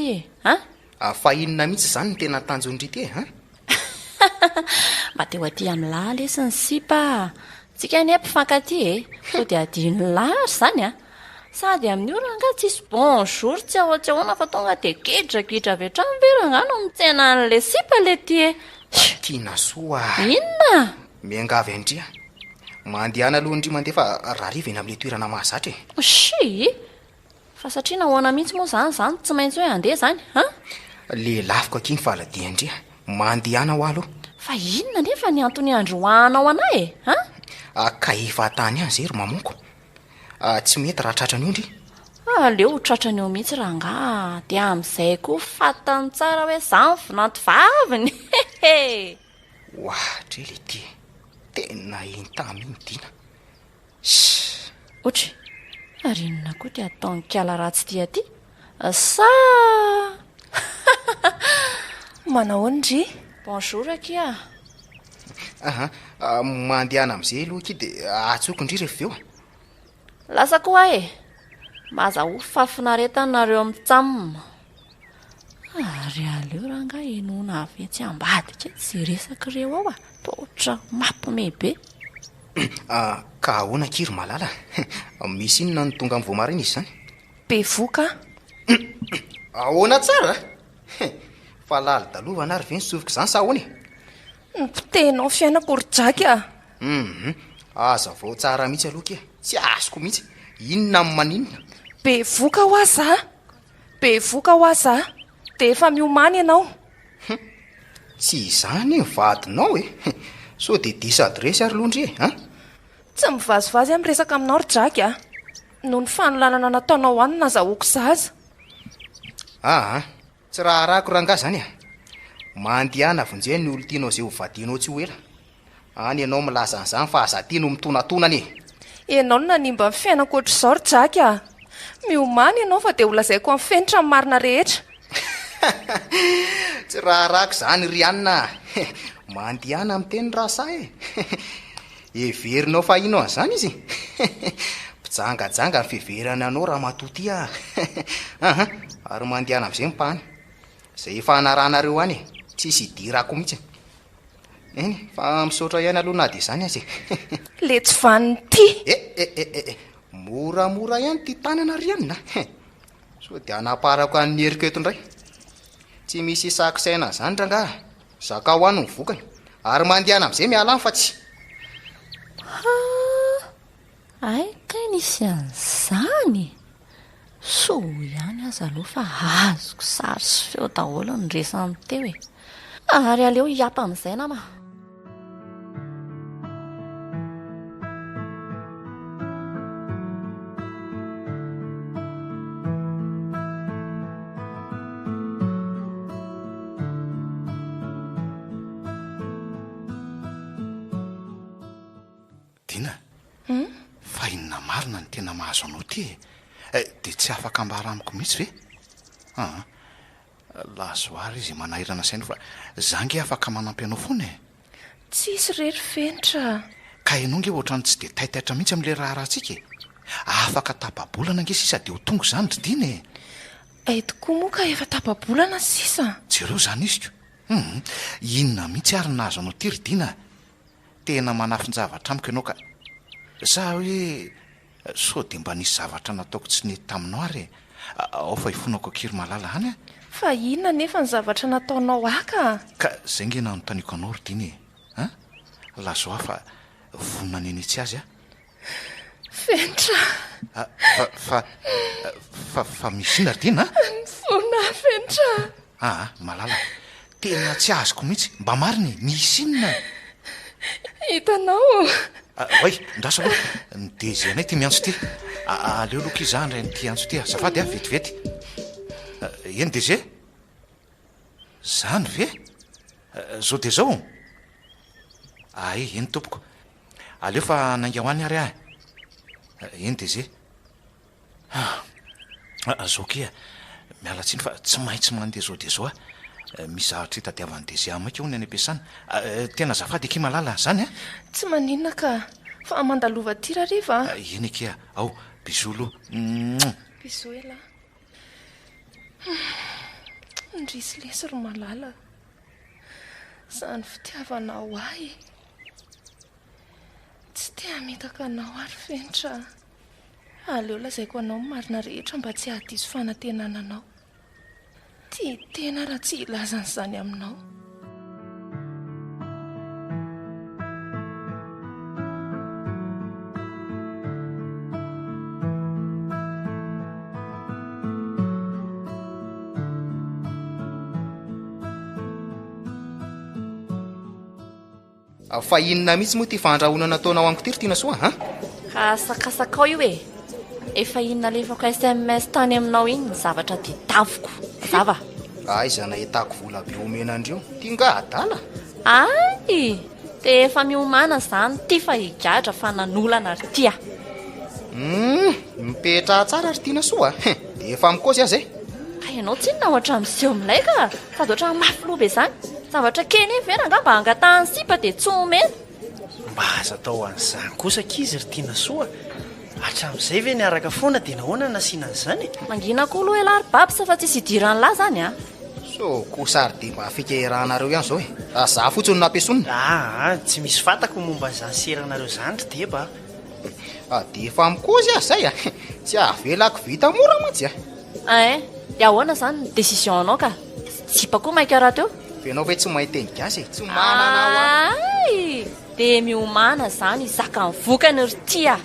fa inona mihitsy zany ny tena tanjondry ty mba te ho aty amin'nylay lesy ny sipa tsika ny mpifankaty sao dia adiny lary zany sady amin'ny oranga tsisy bonjour tsy ahoatsy ahoana fa tonga dia kedrakedra avy hatrany verangano mitsena n'le sipa le ty tiana soa inona miangavy andria mandehana aloha ndry mandeha fa rahariva eny amin'le toerana mahazatra si fa satria nahoana mihitsy moa zany tsy maintsy hoe andeha zany le lafiko akiny faladia andria mandehana ho aloha fa inona nefa ny antony androanao anay ka efa tany any zay ry mamonko tsy mety raha tratrany io ndry aleo tratrany eo mihitsy raha nga dia amin'izay koa fatany tsara hoe zany vinanty vaviny ohatra le ty tena intamy dina ohatra ary inona koa ty ataony kala ratsy ty aty sa manao ndry bonjour akia mandehana amin'izay aloha aky dia atsoko indry rehefa eo lasa koa maza ho fafinaretanareo mitsamina ary aleo raha nga enona avetsy ambadika tsy resaka ireo ao totra mampimebe ka ahoana kiry malala misy inona ny tonga amin'ny voamarina izy zany be voka ahoana tsara fa lala dalovana ary ve ny sovika izany sa ahoany nypitenao fiainako rojaky aza vao tsara mihitsy aloha ke tsy azoko mihitsy inona amin'ny maninona be voka ho aza be voka ho aza dia efa miomany ianao tsy izany mivadinao so dia disa adresy ary loandry tsy mivazivazy amin'ny resaka aminao rojaky noho ny fanolanana nataonao any nazahoako zaza tsy raha rahako ranga zany mandehana vonjea ny olo tianao izay hovadianao tsy ho ela any ianao milaza n'izany fa aza tiano mitonatonany ianao no nanimba ny fiainako ohatr'izao rojaky miomany ianao fa dia holazaiko amin'ny fenitra ny marina rehetra tsy raha rahako zany ry anina mandehana amin'ny teny rasa everinao fa inao an'izany izy mpijangajanga ny fiverana anao raha matoty ary mandehana amin'izay mipany izay efa hanaranareo any tsisy idirako mihitsy eny fa misaotra ihany aloha na dia izany azy le tsy vaniny ty moramora ihany ty tanana ry anina so dia hanaparako an'ny heriketo indray tsy misy isakisaina zany ranga zaka ho any mivokany ary mandehana amin'izay miala any fa tsy ay kay nisy an'izany so ihany aza aloha fa azoko sary sy feo daholo ny resany teo ary aleo hiapa amin'izay nama marina ny tena mahazo anao ty dia tsy afaka ambara amiko mihitsy ve lazoary izy manahirana saina fa zange afaka manampy anao foana tsisy rery fenitra ka ianao nge ohatrany tsy dia taitaitra mihitsy amin'le raharantsika afaka tapabolana nge sisa dia ho tongo izany ry dina ay tokoa moa ka efa tapabolana sisa jereo zany iziko inona mihitsy ary nahazo anao ty ry dina tena manafinjavatra amiko ianao ka za hoe so dia mba nisy zavatra nataoko tsy nety taminao ary ao fa hifonako akiry malala hany fa inona nefa ny zavatra nataonao aka ka zay nge nanontaniako anao ry dina lazo aho fa vonona ny eny tsy azy fenitra fa misy ina ry dina mifona fenitra malala tena tsy azoko mihitsy mba mariny misy inona hitanao oay ndraso aloha nideze anay ty miantso ty aleo loka iza ndray nyty antso ty azafady vetivety eny deze zany ve zao de zao eny tompoko aleo fa nainga hoany ary eny deze zao kia miala tsiny fa tsy maintsy mandeha zao de zao misy zavatra hitadiavany deze amaika hony any am-piasana tena zafady eky malala zany tsy maninona ka fa amandalova tira riva eny ekia ao bizolo bizo ela ndrisy lesy ry malala zany fitiavanao ahy tsy tia mitaka anao ary fenitra aleo lazaiko anao marina rehetra mba tsy hadiso fanantenananao ty tena raha tsy ilazan'izany aminao fa inona mihitsy moa ty fandrahona nataonao amiko ty ry tiana soa kasakasakao io efa inona lefako SMS tany aminao iny ny zavatra ditavoko zava iza nahitako vola be omena andreo ty nga adala ay dia efa miomana zany ty fa higadra fa nanolana ry tya mipetra tsara ry tiana soa dia efa mikozy azy ka ianao tsinona ohatra miseho milay ka sady ohatra mafy lobe zany zavatra keny vera nga mba hangatahany sipa dia tsy omena mba aza tao an'izany kosa kizy ry tiana soa hatramin'izay ve niaraka foana dia nahoana nasianan'izany mangina koa aloha elary babisa fa tsisy hidirany lahy zany so kosary dia mba fikerahanareo ihany zao za fotsiny nampiasonina tsy misy fantako momba zany seranareo zany ry deba dia efa mikozy azy zay tsy avelako vita mora mantsy dia ahoana zany ny décision anao ka tsipa koa maika raha teo fenao ve tsy mahiteny gasy tsy manana ay dia miomana zany izaka nivokany ry tya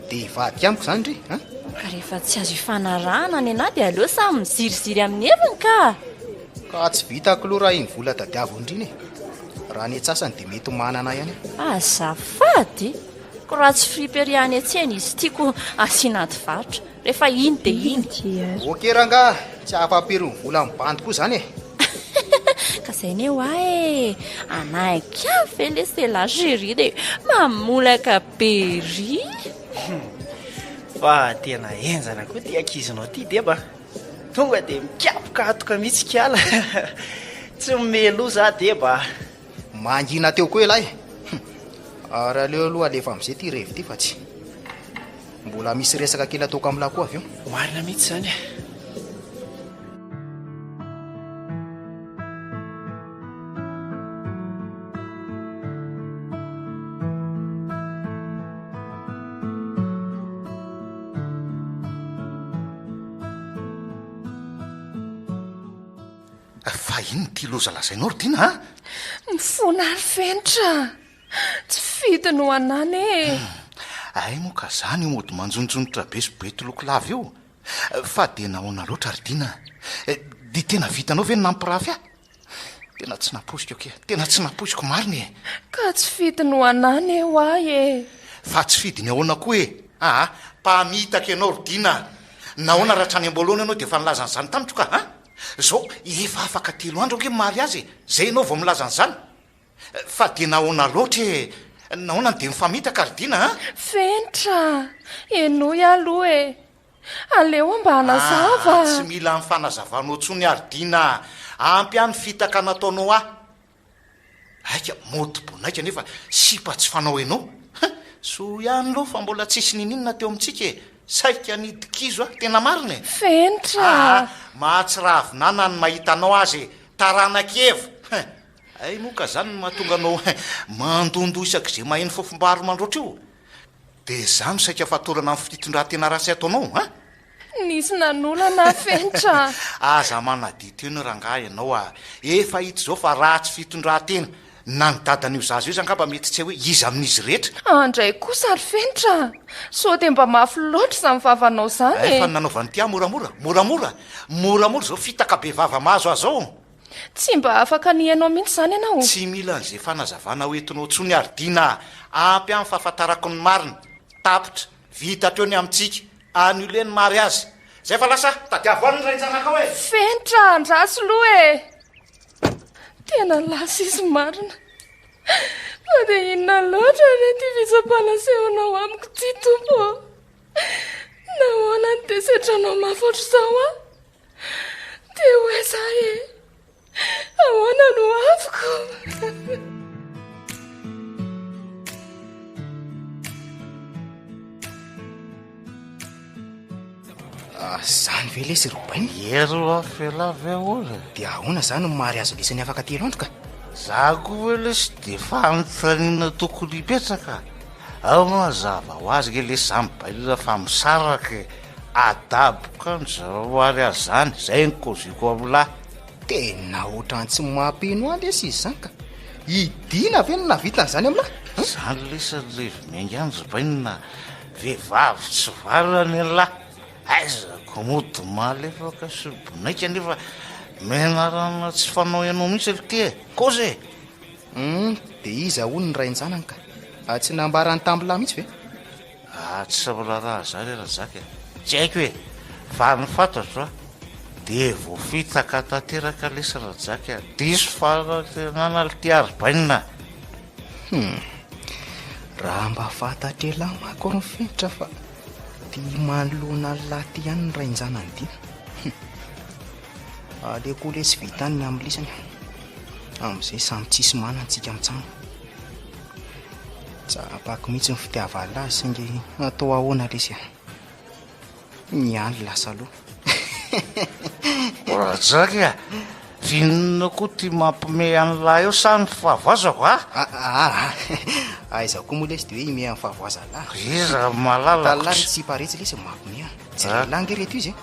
dia ivadika amiko zany ry ka rehefa tsy azo ifanarahana ny anahy dia aleo samy miziriziry amin'ny eviny ka tsy vitako loha raha iny vola tadiavondriny raha ny atsasany dia mety manana ihany azafady ko raha tsy friperiany atseny izy tiako asianaty varotra rehefa iny dia iny okeranga tsy afapery ny vola mibandy koa zany ka zay ny eo anaika ve le selagérie dia mamolaka bery fa tena enjana koa ty ankizinao ty deba tonga dia mikapoka atoka mihitsy kiala tsy melo za deba mangina teo koa elahy ary aleo aloha alefa amin'izay ty revy ty fa tsy mbola misy resaka kely ataoko amin'lahy koa avy eo marina mihitsy zany fa iny ty loza lazainao ry dina mifona ary fenitra tsy fidi no anany ay moa ka zany mody manjonjonitra besobe toloko lavy io fa dia nahoana loatra ry dina dia tena vitanao ve ny nampirafy tena tsy naposiko eo ke tena tsy naposiko mariny ka tsy fidi no anany eo ahy fa tsy fidy ny ahoana koa mpamitaka ianao ry dina nahoana raha trany ambolohana ianao dia efa nilazan'izany tamitro ka zao efa afaka 3 andro ange mary azy zay ianao vao milazan'izany fa dia nahoana loatra nahoana de mifamita kardina fenitra enoy aloha e aleo mba hanazava tsy mila ny fanazavanao tsony ardina ampy any fitaka nataonao aika motibonaika nefa sipa tsy fanao ianao so ihany lo fa mbola tsisy nininona teo amintsika saika nidikizo tena marina e fenitra mahatsiravinana ny mahitanao azy taranakeva ay moka zany no mahatonga anao mandondo isak'izay maheno fofombaro mandroatra io de zany saika fatorana amin'ny fitondrantena ratsy ataonao nisy nanolana fenitra aza manadi teo no rangahy ianao efa hita zao fa ratsy fitondrantena na ny dadan'io zaza io zangamba mety tsy hoe izy amin'izy rehetra andray kosa ary fenitra so de mba mafy loatra zany vavanao zany fa nanaovany ty moramora zao fitaka be vava mahazo azao tsy mba afaka nihainao mihitsy zany ianao tsy mila an'izay fanazavana hoentinao tsony ardina ampy amin'ny fahafantarako ny marina tapitra vita treo ny amintsika any io leny mary azy zay fa lasa tadiavoany rainjanaka hoe fenitra andraso loha e tena lasa izy marina fa de inona loatra re ty visam-panasehoanao amiko ty tompo nahoana ny desetranao mafotra zao de hoe za e ahoana no aviko zany ve lesy robainy ero afelavy ahoana de ahoana zany no mary azo lesany afaka telo andro ka za ko hoe lesy de fanontaniana tokony hipetraka ao mazava ho azy ge lesy zany bailina fa misaraka adaboka ny zaroary azy zany zay ny koziko amlahy tena ohatrany tsy mampino any lesy izy zany ka idina ve no navita n'izany amlahy zany lesany revimengy any zabainina vehivavy tsy valany lahy aizako mody malefaka sy bonaika nefa menarana tsy fanao ianao mihitsy le ty kozy de iza hono ny rain-janany ka tsy nambarany tambilahy mihitsy ve tsy miraharaha zany raha zaka tsy haiko hoe fa ny fantatro de voafitaka tanteraka lesy rajaka diso fatenana le ty aribainina raha mba fantatra elahy mako ny fenitra fa ty manoloana lahy ty ihany ny rain-janany dina aleko lesy vitany ny amin'ny lisany amin'izay samy tsisy manantsika mitsano tsapako mihitsy ny fitiavalahy synge atao ahoana lesy ny any lasa aloha rajaka vinona koa ty mampime any lahy eo sany fahavoazako aiza koa moa lesy de hoe ime amin'ny fahavoaza lahy iza malala talary tsy paretsy lesy mampime tsy lange reto izy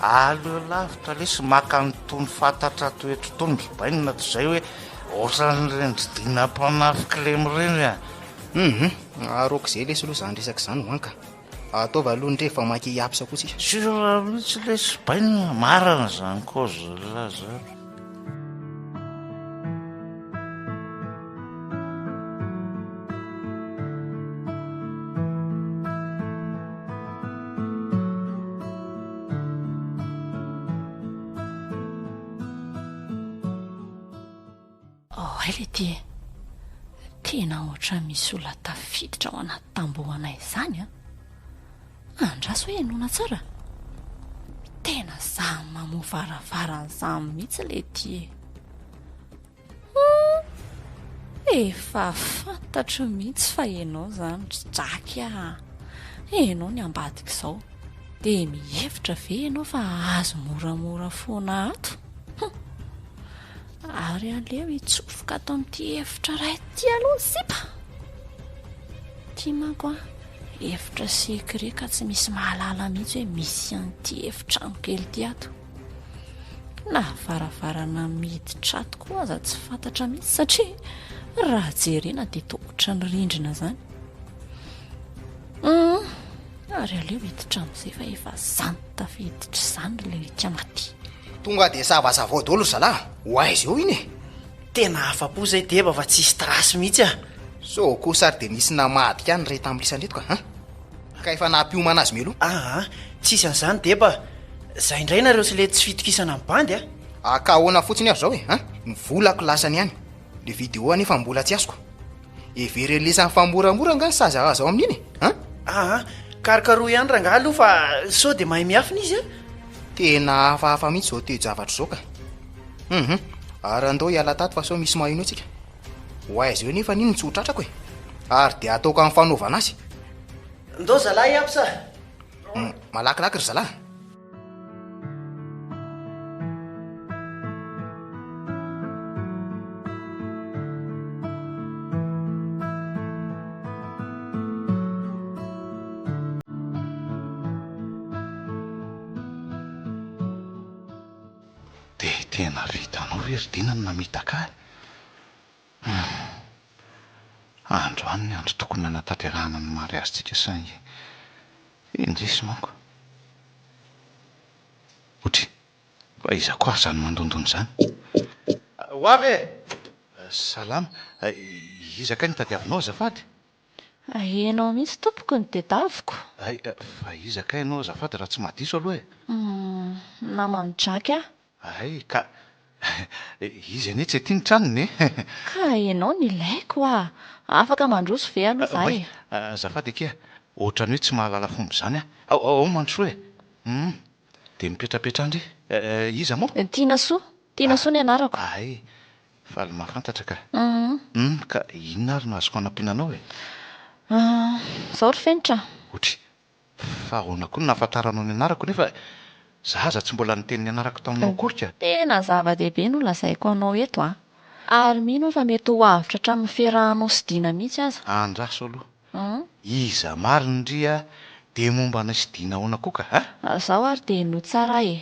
aleo lavitra lesy maka nytony fantatra toetro tony bainina to'zay hoe ohatran'rendry dinam-panafika lemyreny aroko zay lesy aloha zany resaka zany hoanka ataova aloha ndre fa maky hiapisa koa tsika sira mihitsy lesy bainina marana zany kozy laza le ty tena ohatra misy ola tafiditra ao anaty tambohanay zany andraso hoe enona tsara tena zany mamovaravarany zany mihitsy le ty efa fantatro mihitsy fa enao zany draky enao ny ambadika izao de mihevitra ve enao fa azo moramora foana ato ary aleo hitsofoka ato amin'ity efitra ray ty aloha sipa ty manko efitra sekreka tsy misy mahalala mihitsy hoe misy an'ity efitrano kely ty ato na varavarana miditra ato koa aza tsy fantatra mihitsy satria raha jerena de tokotra ny rindrina zany ary aleo hiditra amin'izay fa efa zany tafiditra zany le kamaty tonga de savazavao daholo zalahy ho aizy eo iny tena afa-po zay deba fa tsisy trasy mihitsy so kosary de misy namadika any ray tamlisanreto ka efa nampiomana azy meloha tsisy an'izany deba zay indray nareo sy le tsy fitokisana amin'ny bandy ka ahoana fotsiny azo zao hoe mivolako lasany ihany le vidéo anefa mbola tsy azoko everen'lesan'ny famoramora nga ny sazaazao amin'iny karikaroa ihany raha nga aloha fa sao dia mahay miafina izy a tena hafahafa mihitsy zao toe-javatra zao ka ary andao hiala tato fa sao misy mahino atsika ho aizy eo nefa nino tsy ho tratrako e ary dia ataoko amin'ny fanaovana azy ndao zalahy iaby sa malakilaky ry zalahy dia tena vitanao eridinany namitaka androany ny andro tokony nanatanterahana ny mariazintsika saingy indrisy manko otry fa iza koa zany mandondony zany ho avy salama izakay nitadiavinao azafady enao mihitsy tompoko ny dedaviko fa izakay ianao azafady raha tsy mahadiso aloha namanodraky a ay ka izy anie tsy etiany tranony ka ianao ny ilaiko afaka mandroso ve aloha za e azafady ekea ohatrany hoe tsy mahalala fomba zany ao mandroso e dia mipetrapetra andry iza moa tiana soa ny anarako ay fa ly mahafantatra ka ka inona ary no azoko anampiananao e zao ry fenitra otry fa ahoana koa no nahafantaranao ny anarako nefa zaza tsy mbola niteny ny anarako taminao korika tena zava-dehibe no lazaiko anao eto ary mino fa mety ho avitra hatramin'ny fiarahanao sy dina mihitsy aza andraso aloha iza mariny ndria dia momba na sy dina ahoana koa ka zaho ary dia no tsara e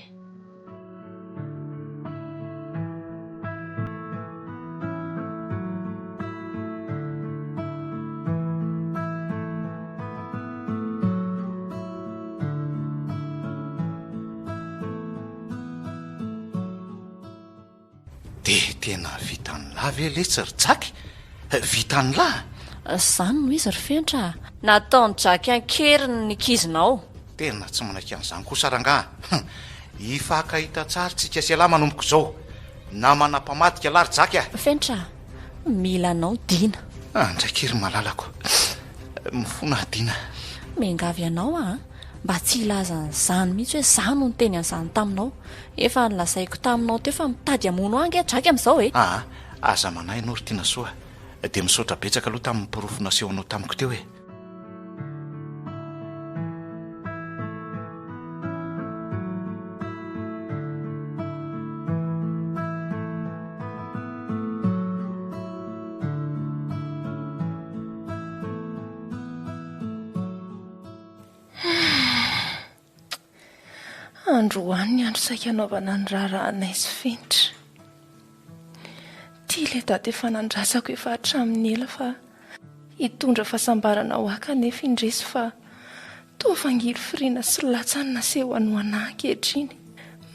dia tena vitany lahy ve le tsy ry jaky vitany lahy zany no izy ry fenitra nataony jaky ankeriny ny kizinao tena tsy manaiky an'izany koa sarangah ifankahita tsara tsika sy alahy manomboko izao na manampamadika lahy ry jaky fenitra mila anao dina ndraiky ry malalako mifona dina mengavy anao mba tsy ilazan'izany mihitsy hoe zany no niteny an'izany taminao efa nilazaiko taminao teo fa mitady amono angy jaky amin'izao e aza manahy ianao ry tiana soa dia misaotra betsaka aloha tamin'ny pirofo nasehonao tamiko teo e androany ny andro saika anaovana ny raharahanay sy fenitra tia ilay dady efa nandrasako efa hatramin'ny ela fa hitondra fahasambarana ho aka nefa indresy fa toa fangiry firiana sy latsany naseho any ho anahy ankehitriny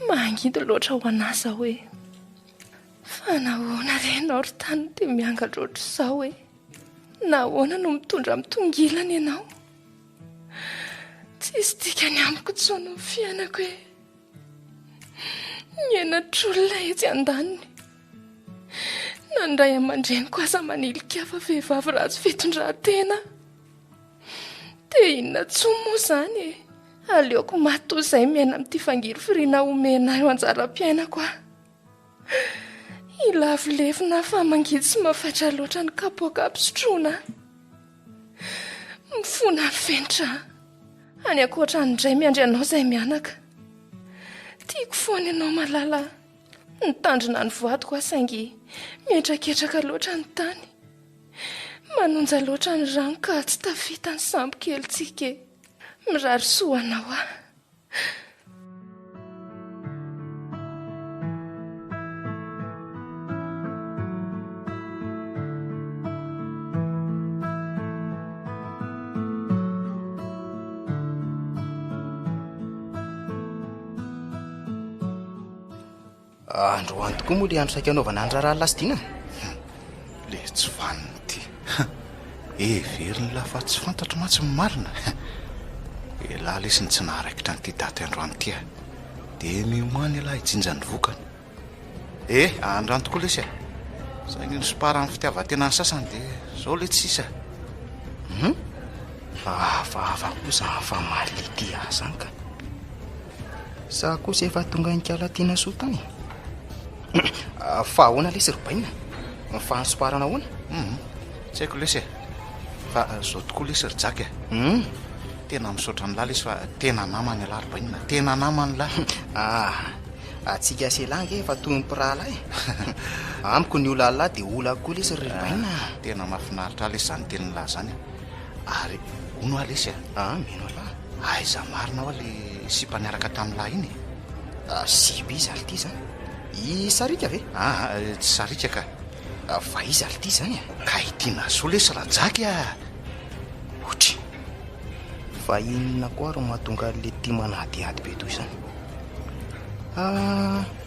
mangidy loatra ho anahy zao hoe fa nahoana renao ry tany dia miangatra oatra izao hoe nahoana no mitondra mitongilana ianao tsisy dikany amiko tsony ny fiainako hoe niainatr'olona etsy an-daniny nandray aman-dreniko aza manilika fa vehivavy ratsy fitondran-tena dia inona tsoa moa izany aleoko matoa izay miaina amin'ity fangiry firiana omena eo anjara-piainako ilavolevina fa mangidy sy mafatra loatra ny kapoaka ampisotroana mifona ny fenitra any akoatra andray miandry anao izay mianaka tiako foana ianao malala nitandrina ny voatiko asaingy mientraketraka loatra ny tany manonja loatra ny rano ka tsy tavita ny sambo kelyntsika mirary soanao androany tokoa moa le andro saika anaovana andraraha lasydina le tsy vaniny ty everiny lafa tsy fantatro matsy marina elahy lesiny tsy naharaikitra nyity daty androany tya dia mioany elahy hijinja ny vokany androany tokoa lesy zay ny soparan'ny fitiavan-tena ny sasany dia zao le tsisa. Vava kosa fa mality azany ka. Sa kosa efa tonga nikala tiana soa tany. Fa ahoana lesy robaina? Fa nysoparana ahoana? Tsy haiko lesy e. Fa zao tokoa lesy ry-jaka e. Tena misaotra ny lahy lesy fa tena namany lahy robaina. Tena namany lahy. Atsika selange efa toy ny piralahy. Amiko ny ola lahy dia ola koa lesy ry robaina. Tena mahafinaritra lesy zany tenin'ny lahy zany. Ary ono a lesy mino lahy. Aiza marina ao le sipa niaraka tamin'ny lahy iny. Sipa izy ality zany. I sarika ve? Tsy sarika ka. Fa izy ality zany ka itiana soa lesy ry-jaka Otry. Fa inona koa ro mahatonga le tia manadiady be toy izany?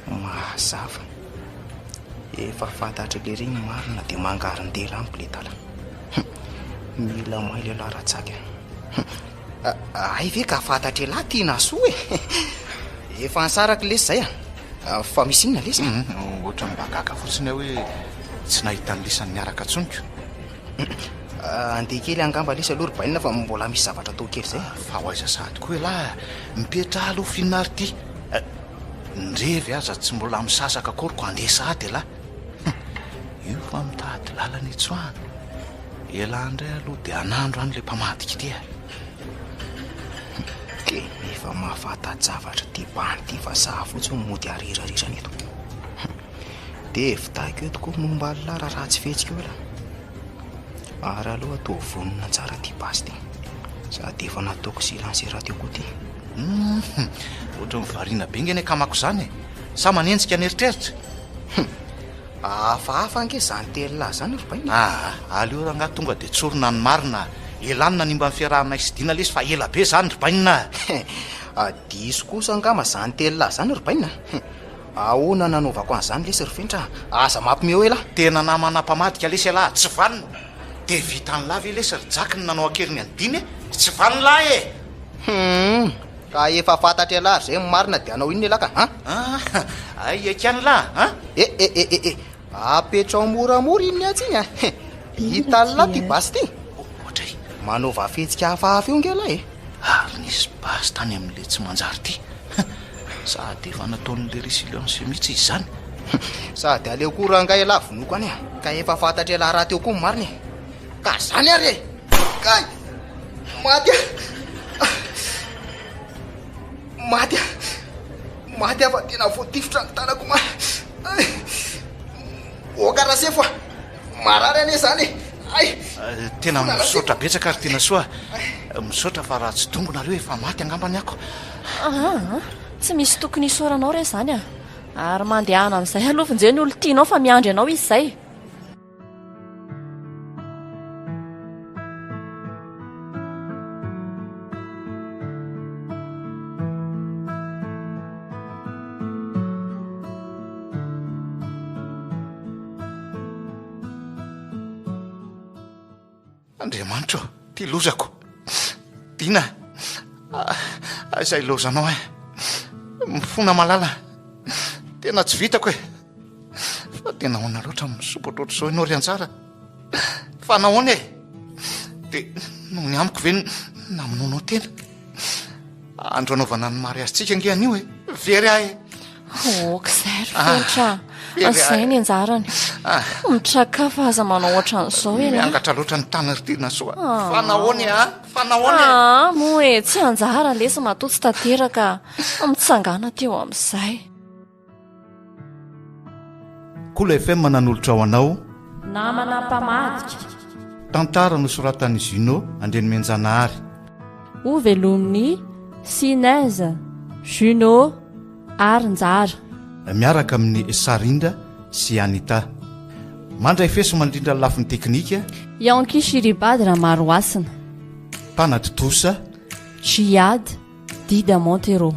Mazava. Efa fantatra le reny marina dia mangarindela amiko le tala. Mila mahay le lahy ry-jaka. Ay ve ka fantatra lahy tiana soa e. Efa ansaraka lesy zay fa misy inona lesy? Ohatra mibagaga fotsiny hoe tsy nahitany lesany niaraka tsoniko. Andeha kely angamba lesy aloha robaina fa mbola misy zavatra atao kely zay. Fa ho aiza sady koa lahy mipetra aloha fininary ty. Ndrevy aza tsy mbola misasaka koroko andeha sady lahy. Io fa mitady lalana itsoana. Ela indray aloha dia anandro any le mpamadika ty. Ke efa mahafantaty zavatra ty bany ty fa saha fotsiny mody arirarirana eto. Dia evitahiko eto koa momba lahy raha tsy fetsika eo lahy. Ary aloha atao vonona tsara ty basy ty. Sady efa nataoko silansera teo koa ty. Ohatra mivariana be ngeny kamako zany. Sa manenjika ny eritreritra. Hafahafa ange zany telo lahy zany robaina. Aleo raha tonga dia tsorona ny marina. Elanina ny mba ny fiarahana isidiana lesy fa ela be zany robaina. Diso kosa angama zany telo lahy zany robaina. Ahoana nanaovako an'izany lesy rofentra? Aza mampimeo ela. Tena namana mpamadika lesy lahy tsy vanina. Dia vita ny lavy lesy ry-jaka ny nanao akeriny andiny tsy vaniny lahy e. Ka efa fantatra lahy zay marina dia anao inona laka? Ay akany lahy. Apetrao moramora iny atsiny hita lahy ty basy ty. Ohatray manao vafetsika hafahafa eo nge lahy. Ary nisy basy tany amin'le tsy manjary ty. Sady efa nataon'le résilience mihitsy izy zany. Sady aleo koa rangay lahy vonoko any ka efa fantatra lahy raha teo koa marina. Ka zany ary kay maty afa tena voatifitra ny tanako ma. Okarasefo marary ane zany. Tena misaotra betsaka ary tena soa. Misaotra fa raha tsy dongonareo efa maty angambany ako. Tsy misy tokony isoranao re zany ary mandehana amin'izay aloha vonjeo ny olo tianao fa miandry anao izy zay. Andriamanitra ty lozako. Dina izay lozanao mifona malala. Tena tsy vitako fa tena hoana loatra misopatra ohatr'izao ianao ry anjara. Fa nahoana dia noho ny amiko ve namonoanao tena. Andro anaovana ny mariazintsika ange anio very ahy. Kizay rofentra izay ny anjarany. Mitrakafo aza manao ohatran'izao miangatra loatra ny tany ry tena soa. Fa nahoana moa tsy anjara lesy matotsy tanteraka mitsangana teo amin'izay. Kola FM nanolotra ho anao namana mpamadika. Tantara nosoratan'i Zino Andrenimenjanahary. Ovelomin'ny Sinaiza Juno Arinjara miaraka amin'ny Sarindra sy Anita. Mandray feso mandrindra ny lafiny teknika Yanki Shiribadra Maroasina Panatotosa Chiad Dida Montero.